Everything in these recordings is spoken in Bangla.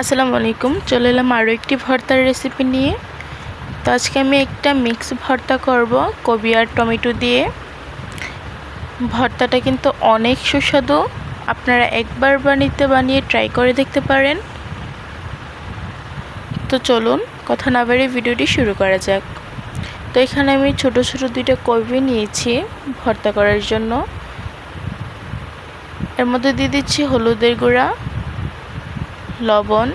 আসসালামু আলাইকুম। চলে এলাম আরও একটি ভর্তার রেসিপি নিয়ে। তো আজকে আমি একটা মিক্স ভর্তা করব কবি আর টমেটো দিয়ে। ভর্তাটা কিন্তু অনেক সুস্বাদু, আপনারা একবার বানিয়ে ট্রাই করে দেখতে পারেন। তো চলুন কথা না বাড়িয়ে ভিডিওটি শুরু করা যাক। তো এখানে আমি ছোট ছোট দুইটা কবি নিয়েছি ভর্তা করার জন্য। এর মধ্যে দিয়ে দিচ্ছি হলুদের গুঁড়া, লবণ।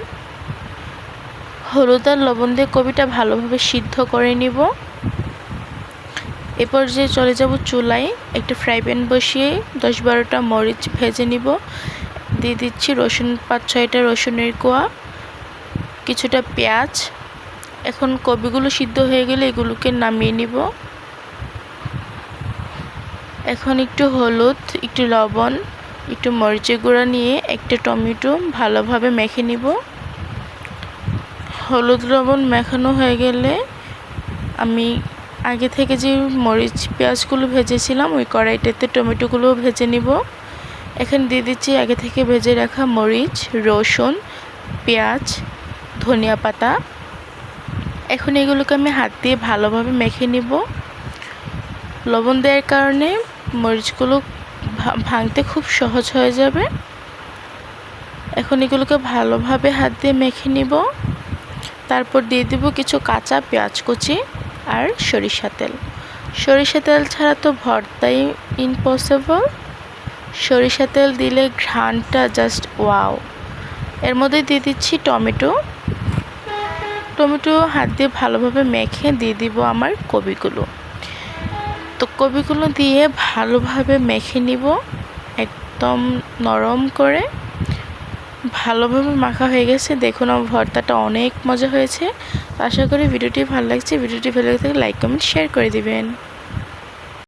হলুদ আর লবণ দিয়ে কবিটা ভালোভাবে সিদ্ধ করে নিব। এরপর যে চলে যাব চুলায়, একটা ফ্রাই প্যান বসিয়ে 10-12টা মরিচ ভেজে নিব। দিয়ে দিচ্ছি রসুন, 5-6টা রসুনের কোয়া, কিছুটা পেঁয়াজ। এখন কবিগুলো সিদ্ধ হয়ে গেলে এগুলোকে নামিয়ে নিব। এখন একটু হলুদ, একটু লবণ, একটু মরিচের গুঁড়া নিয়ে একটা টমেটো ভালোভাবে মেখে নিব। হলুদ লবণ মেখানো হয়ে গেলে আমি আগে থেকে যে মরিচ পেঁয়াজগুলো ভেজেছিলাম ওই কড়াইটাতে টমেটোগুলো ভেজে নিব। এখানে দিয়ে দিচ্ছি আগে থেকে ভেজে রাখা মরিচ, রসুন, পেঁয়াজ, ধনিয়া পাতা। এখন এগুলোকে আমি হাত দিয়ে ভালোভাবে মেখে নিব। লবণ দেওয়ার কারণে মরিচগুলো ভাঙতে খুব সহজ হয়ে যাবে। এখন এগুলোকে ভালোভাবে হাত দিয়ে মেখে নিব। তারপর দিয়ে দিব কিছু কাঁচা পেঁয়াজ কুচি আর সরিষা তেল। সরিষা তেল ছাড়া তো ভর্তাই ইম্পসিবল। সরিষা তেল দিলে ঘ্রাণটা জাস্ট ওয়াও। এর মধ্যে দিয়ে দিচ্ছি টমেটো হাত দিয়ে ভালোভাবে মেখে দিয়ে দিব আমার কবিগুলো। তো কবিগুলো দিয়ে ভালোভাবে মেখে নিব, একদম নরম করে। ভালোভাবে মাখা হয়ে গেছে। দেখুন আমার ভর্তাটা অনেক মজা হয়েছে। আশা করি ভিডিওটি ভালো লাগছে। ভিডিওটি ভালো লাগলে লাইক, কমেন্ট, শেয়ার করে দিবেন।